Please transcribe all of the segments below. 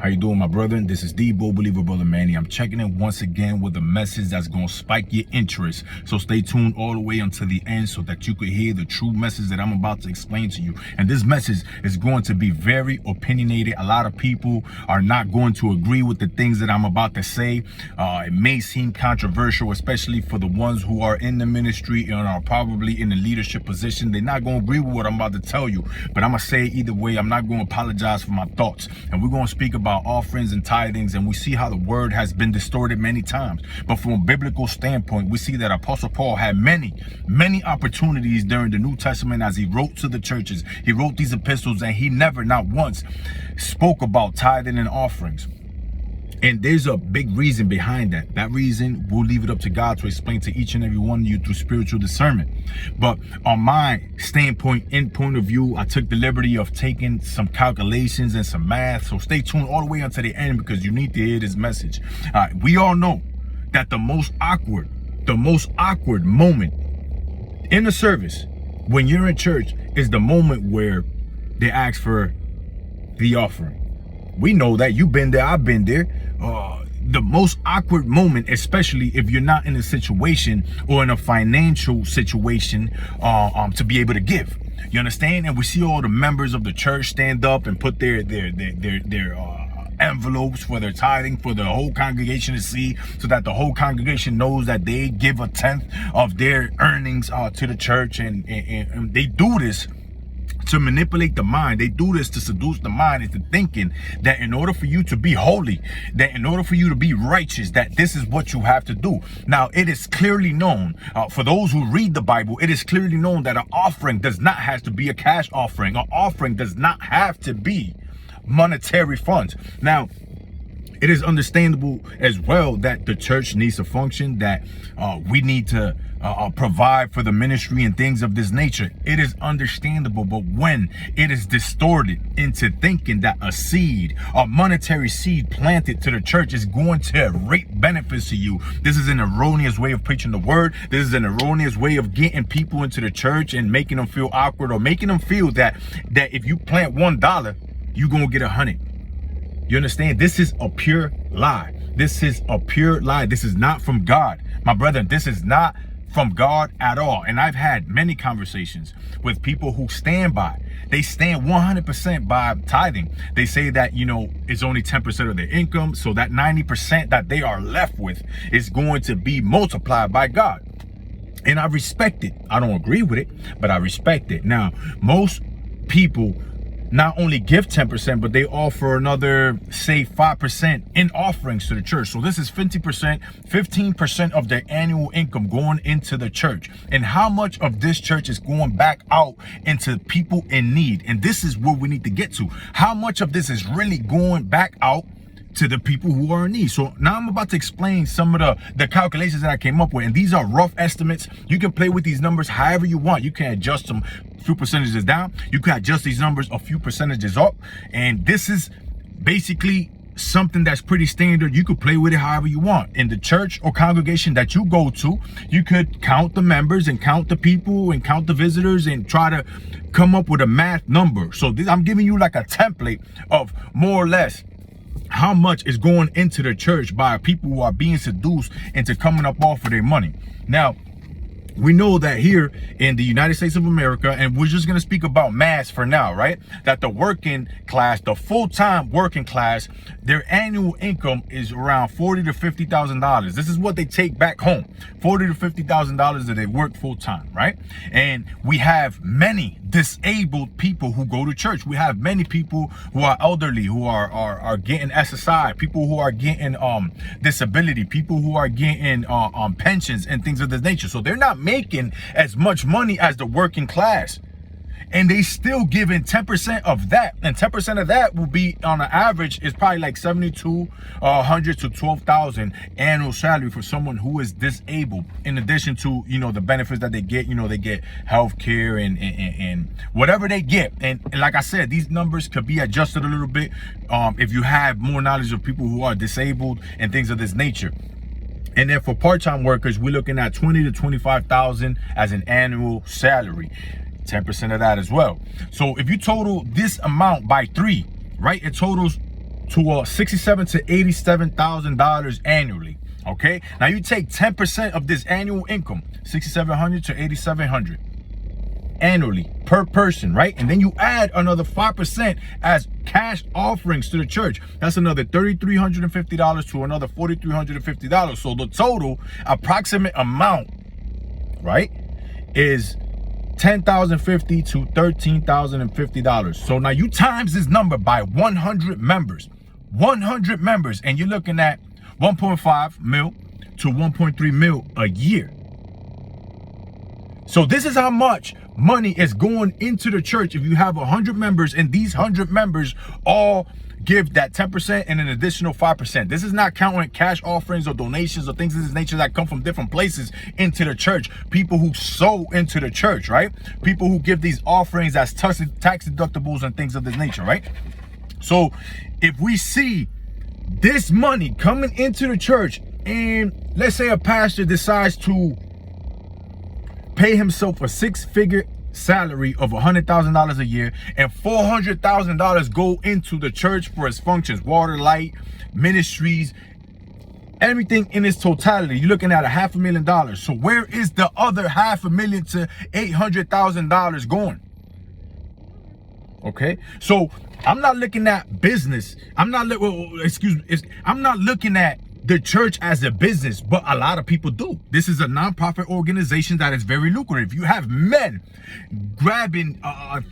How you doing, my brother? This is the Bull Believer, Brother Manny. I'm checking in once again with a message that's going to spike your interest. So stay tuned all the way until the end so that you could hear the true message that I'm about to explain to you. And this message is going to be very opinionated. A lot of people are not going to agree with the things that I'm about to say. It may seem controversial, especially for the ones who are in the ministry and are probably in the leadership position. They're not going to agree with what I'm about to tell you. But I'm going to say it either way. I'm not going to apologize for my thoughts. And we're going to speak about offerings and tithings, and we see how the word has been distorted many times. But from a biblical standpoint, we see that Apostle Paul had many opportunities during the New Testament as he wrote to the churches. He wrote these epistles, and he never, not once, spoke about tithing and offerings. And there's a big reason behind that. That reason, we'll leave it up to God to explain to each and every one of you through spiritual discernment. But on my standpoint and point of view, I took the liberty of taking some calculations and some math. So stay tuned all the way until the end because you need to hear this message. We all know that the most awkward moment in the service when you're in church is the moment where they ask for the offering. We know that. You've been there, I've been there. The most awkward moment, especially if you're not in a situation or in a financial situation to be able to give. You understand? And we see all the members of the church stand up and put their envelopes for their tithing for the whole congregation to see, so that the whole congregation knows that they give a tenth of their earnings to the church. And they do this to manipulate the mind. They do this to seduce the mind into thinking that in order for you to be holy, that in order for you to be righteous, that this is what you have to do. Now, it is clearly known, for those who read the Bible, it is clearly known that an offering does not have to be a cash offering. An offering does not have to be monetary funds. Now, it is understandable as well that the church needs to function, that we need to provide for the ministry and things of this nature. It is understandable, but when it is distorted into thinking that a seed, a monetary seed planted to the church is going to reap benefits to you, this is an erroneous way of preaching the word. This is an erroneous way of getting people into the church and making them feel awkward, or making them feel that if you plant $1, you're going to get 100. You understand? This is a pure lie. This is a pure lie. This is not from God. My brother, this is not from God at all. And I've had many conversations with people who stand by. They stand 100% by tithing. They say that, it's only 10% of their income. So that 90% that they are left with is going to be multiplied by God. And I respect it. I don't agree with it, but I respect it. Now, most people not only give 10%, but they offer another, say, 5% in offerings to the church. So this is 15% of their annual income going into the church. And how much of this church is going back out into people in need? And this is where we need to get to. How much of this is really going back out to the people who are in need? So now I'm about to explain some of the calculations that I came up with, and these are rough estimates. You can play with these numbers however you want. You can adjust them a few percentages down. You can adjust these numbers a few percentages up, and this is basically something that's pretty standard. You could play with it however you want. In the church or congregation that you go to, you could count the members and count the people and count the visitors and try to come up with a math number. So I'm giving you like a template of more or less how much is going into the church by people who are being seduced into coming up off of their money. Now, we know that here in the United States of America, and we're just going to speak about mass for now, right? That the working class, the full-time working class, their annual income is around $40,000 to $50,000. This is what they take back home, $40,000 to $50,000 that they work full-time, right? And we have many disabled people who go to church. We have many people who are elderly, who are getting SSI, people who are getting disability, people who are getting pensions and things of this nature. So they're not making as much money as the working class, and they still giving 10% of that, and 10% of that will be, on an average, is probably like $7,200 to $12,000 annual salary for someone who is disabled. In addition to the benefits that they get, they get health care and whatever they get. And like I said, these numbers could be adjusted a little bit if you have more knowledge of people who are disabled and things of this nature. And then for part-time workers, we're looking at $20,000 to $25,000 as an annual salary. 10% of that as well. So if you total this amount by 3, right, it totals to $67,000 to $87,000 annually. Okay, now you take 10% of this annual income, $6,700 to $8,700 annually per person, right? And then you add another 5% as cash offerings to the church. That's another $3,350 to another $4,350. So the total approximate amount, right, is $10,050 to $13,050. So now you times this number by 100 members, and you're looking at 1.5 mil to 1.3 mil a year. So this is how much money is going into the church if you have 100 members, and these 100 members all give that 10% and an additional 5%. This is not counting cash offerings or donations or things of this nature that come from different places into the church. People who sow into the church, right? People who give these offerings as tax deductibles and things of this nature, right? So if we see this money coming into the church, and let's say a pastor decides to pay himself a six-figure salary of $100,000 a year, and $400,000 go into the church for its functions, water, light, ministries, everything in its totality, you're looking at $500,000. So where is the other $500,000 to $800,000 going? Okay, so I'm not looking at business. I'm not looking at the church as a business, but a lot of people do. This is a nonprofit organization that is very lucrative. You have men grabbing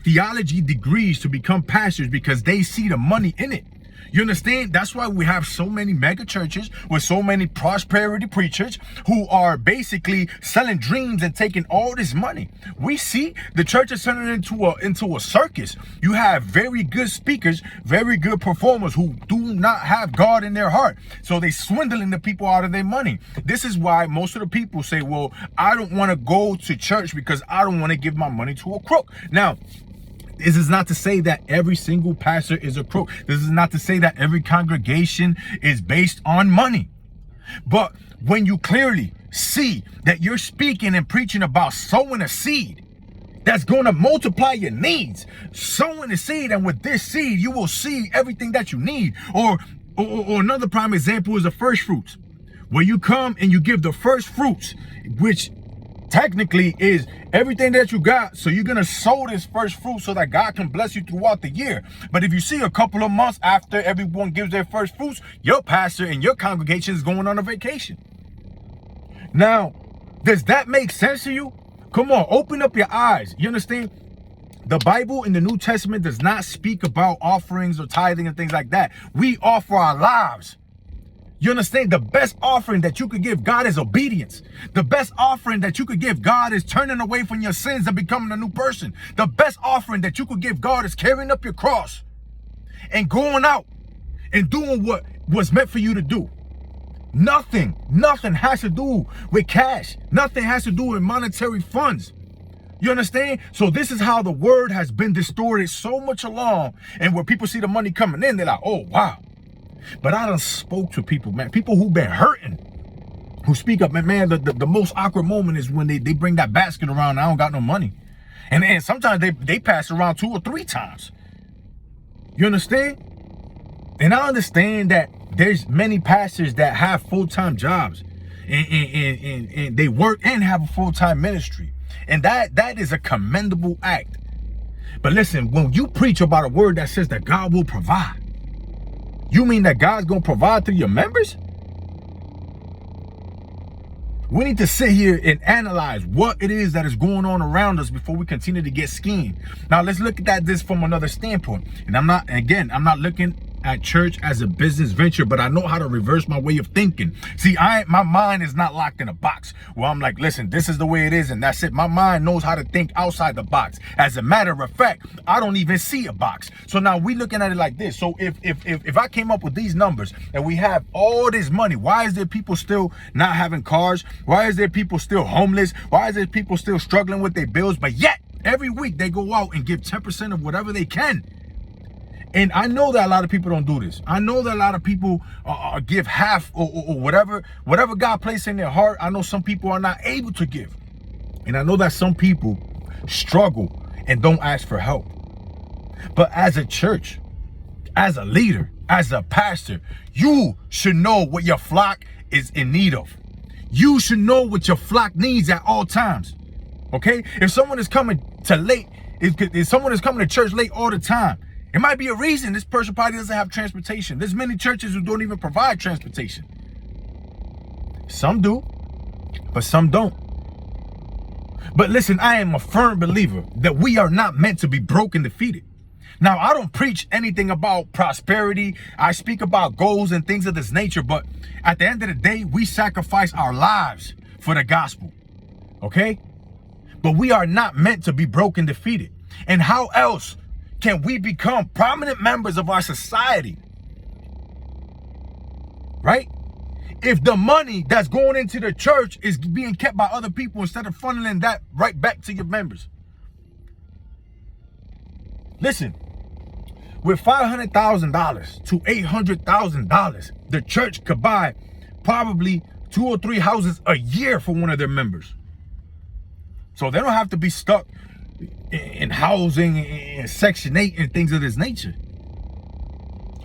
theology degrees to become pastors because they see the money in it. You understand? That's why we have so many mega churches with so many prosperity preachers who are basically selling dreams and taking all this money. We see the church is turning into a circus. You have very good speakers, very good performers who do not have God in their heart. So they swindling the people out of their money. This is why most of the people say, well, I don't want to go to church because I don't want to give my money to a crook. Now, this is not to say that every single pastor is a crook. This is not to say that every congregation is based on money. But when you clearly see that you're speaking and preaching about sowing a seed that's going to multiply your needs, sowing a seed, and with this seed, you will see everything that you need. Or another prime example is the first fruits, where you come and you give the first fruits, which technically is everything that you got. So you're going to sow this first fruit so that God can bless you throughout the year. But if you see a couple of months after everyone gives their first fruits, your pastor and your congregation is going on a vacation. Now, does that make sense to you? Come on, open up your eyes. You understand? The Bible in the New Testament does not speak about offerings or tithing and things like that. We offer our lives. You understand? The best offering that you could give God is obedience. The best offering that you could give God is turning away from your sins and becoming a new person. The best offering that you could give God is carrying up your cross and going out and doing what was meant for you to do. Nothing has to do with cash. Nothing has to do with monetary funds. You understand? So this is how the word has been distorted so much along, and where people see the money coming in, they're like, oh, wow. But I done spoke to people, man, people who've been hurting, who speak up, man, the most awkward moment is when they bring that basket around and I don't got no money. And sometimes they pass around 2 or 3 times. You understand? And I understand that there's many pastors that have full-time jobs and they work and have a full-time ministry. And that is a commendable act. But listen, when you preach about a word that says that God will provide, you mean that God's going to provide through your members? We need to sit here and analyze what it is that is going on around us before we continue to get schemed. Now, let's look at this from another standpoint. And I'm not looking at church as a business venture, but I know how to reverse my way of thinking. See, my mind is not locked in a box where I'm like, listen, this is the way it is and that's it. My mind knows how to think outside the box. As a matter of fact, I don't even see a box. So now we looking at it like this. So if I came up with these numbers and we have all this money, why is there people still not having cars? Why is there people still homeless? Why is there people still struggling with their bills? But yet every week they go out and give 10% of whatever they can. And I know that a lot of people don't do this. I know that a lot of people give half or whatever God placed in their heart. I know some people are not able to give. And I know that some people struggle and don't ask for help. But as a church, as a leader, as a pastor, you should know what your flock is in need of. You should know what your flock needs at all times. Okay? If someone is coming to late, if someone is coming to church late all the time, it might be a reason this person probably doesn't have transportation. There's many churches who don't even provide transportation. Some do, but some don't. But listen, I am a firm believer that we are not meant to be broke and defeated. Now, I don't preach anything about prosperity. I speak about goals and things of this nature, but at the end of the day, we sacrifice our lives for the gospel, okay? But we are not meant to be broke and defeated. And how else can we become prominent members of our society, right? If the money that's going into the church is being kept by other people instead of funneling that right back to your members. Listen, with $500,000 to $800,000, the church could buy probably 2 or 3 houses a year for one of their members. So they don't have to be stuck in housing, in Section 8 and things of this nature.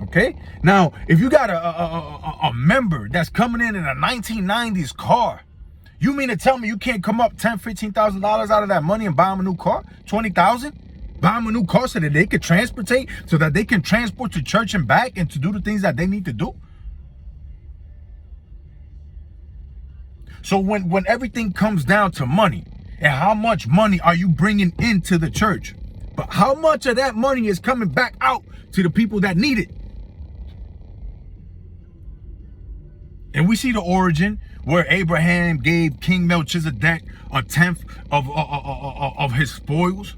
Okay? Now, if you got a member that's coming in a 1990s car, you mean to tell me you can't come up $10,000, $15,000 out of that money and buy them a new car? $20,000? Buy them a new car so that they can transportate, so that they can transport to church and back and to do the things that they need to do? So when everything comes down to money, and how much money are you bringing into the church, but how much of that money is coming back out to the people that need it? And we see the origin where Abraham gave King Melchizedek a tenth of his spoils.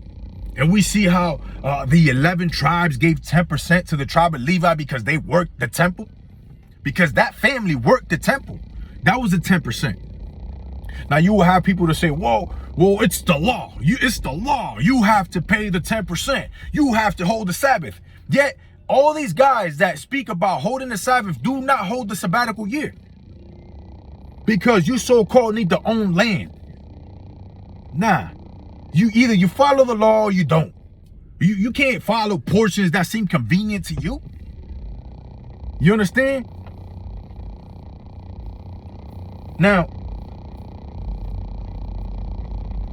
And we see how the 11 tribes gave 10% to the tribe of Levi because they worked the temple. Because that family worked the temple. That was the 10%. Now you will have people to say, well, it's the law. It's the law. You have to pay the 10%. You have to hold the Sabbath. Yet all these guys that speak about holding the Sabbath do not hold the sabbatical year. Because you so-called need to own land. Nah. You follow the law or you don't. You can't follow portions that seem convenient to you. You understand? Now,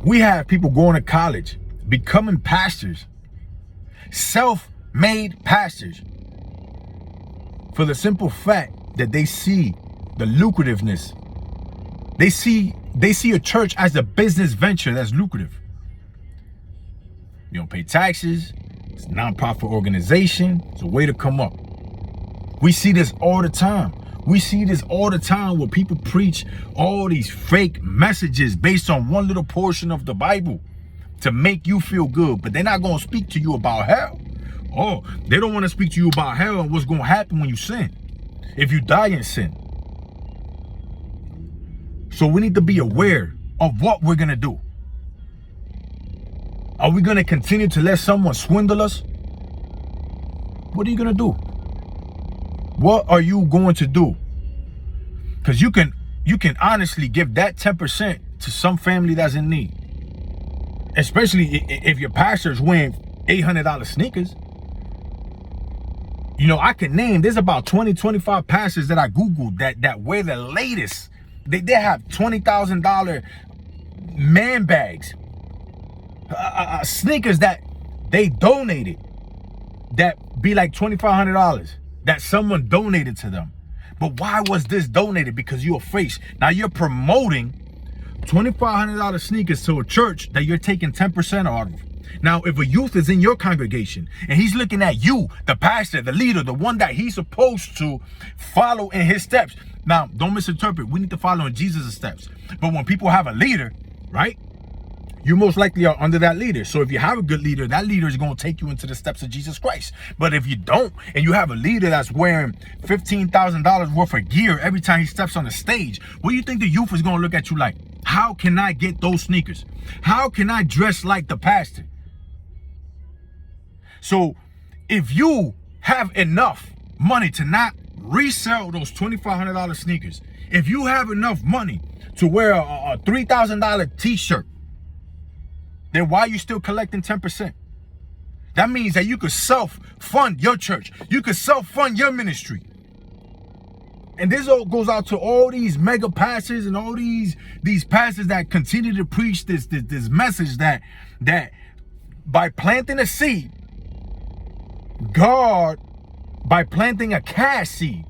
we have people going to college, becoming pastors, self-made pastors, for the simple fact that they see the lucrativeness. They see a church as a business venture that's lucrative. You don't pay taxes. It's a non-profit organization. It's a way to come up. We see this all the time. We see this all the time where people preach all these fake messages based on one little portion of the Bible to make you feel good, but they're not going to speak to you about hell. Oh, they don't want to speak to you about hell and what's going to happen when you sin, if you die in sin. So we need to be aware of what we're going to do. Are we going to continue to let someone swindle us? What are you going to do? What are you going to do? Because you can honestly give that 10% to some family that's in need. Especially if your pastor's wearing $800 sneakers. You know, I can name, there's about 20, 25 pastors that I Googled that wear the latest. They have $20,000 man bags. Sneakers that they donated that be like $2,500 that someone donated to them. But why was this donated? Because you're afraid. Now you're promoting $2,500 sneakers to a church that you're taking 10% out of. Now, if a youth is in your congregation and he's looking at you, the pastor, the leader, the one that he's supposed to follow in his steps. Now, don't misinterpret. We need to follow in Jesus' steps. But when people have a leader, right? You most likely are under that leader. So if you have a good leader, that leader is going to take you into the steps of Jesus Christ. But if you don't, and you have a leader that's wearing $15,000 worth of gear every time he steps on the stage, what do you think the youth is going to look at you like? How can I get those sneakers? How can I dress like the pastor? So if you have enough money to not resell those $2,500 sneakers, if you have enough money to wear a $3,000 t-shirt, then why are you still collecting 10%? That means that you could self-fund your church. You could self-fund your ministry. And this all goes out to all these mega pastors and all these pastors that continue to preach this message that by planting a seed, God, by planting a cash seed,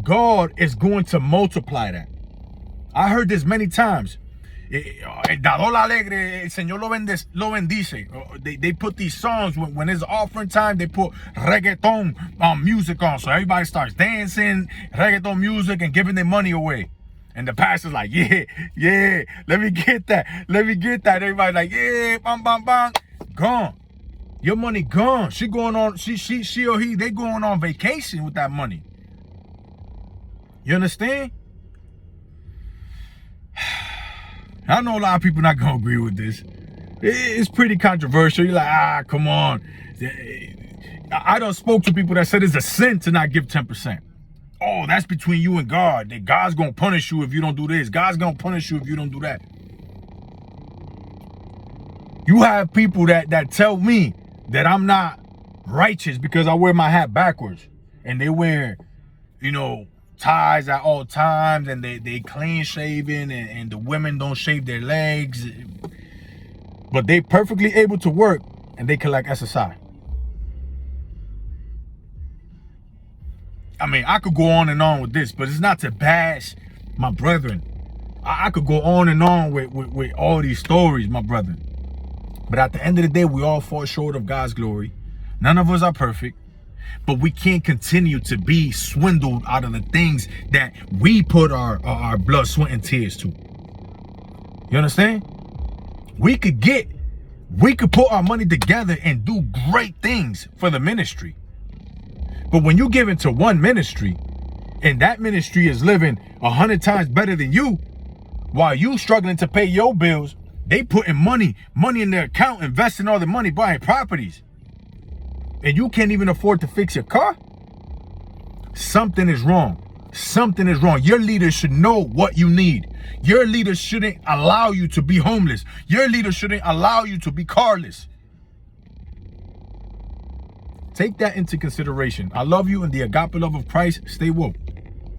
God is going to multiply that. I heard this many times. El dador alegre, el Señor lo bendice. They put these songs when it's offering time. They put reggaeton music on, so everybody starts dancing, reggaeton music, and giving their money away. And the pastor's like, yeah, let me get that. Everybody's like, yeah, bang, gone. Your money gone. She going on. She or he, they going on vacation with that money. You understand? I know a lot of people not gonna agree with this. It's pretty controversial. You're like, come on. I done spoke to people that said it's a sin to not give 10%. Oh, that's between you and God. That God's gonna punish you if you don't do this. God's gonna punish you if you don't do that. You have people that tell me that I'm not righteous because I wear my hat backwards, and they wear, ties at all times, and they clean shaven, and the women don't shave their legs, but they perfectly able to work and they collect SSI. I mean, I could go on and on with this, but it's not to bash my brethren. I could go on and on with all these stories, my brethren. But at the end of the day, we all fall short of God's glory. None of us are perfect. But we can't continue to be swindled out of the things that we put our blood, sweat, and tears to. You understand? We could put our money together and do great things for the ministry. But when you give into one ministry, and that ministry is living 100 times better than you, while you struggling to pay your bills, they putting money in their account, investing all the money, buying properties. And you can't even afford to fix your car? Something is wrong. Something is wrong. Your leaders should know what you need. Your leaders shouldn't allow you to be homeless. Your leaders shouldn't allow you to be carless. Take that into consideration. I love you in the agape love of Christ. Stay woke.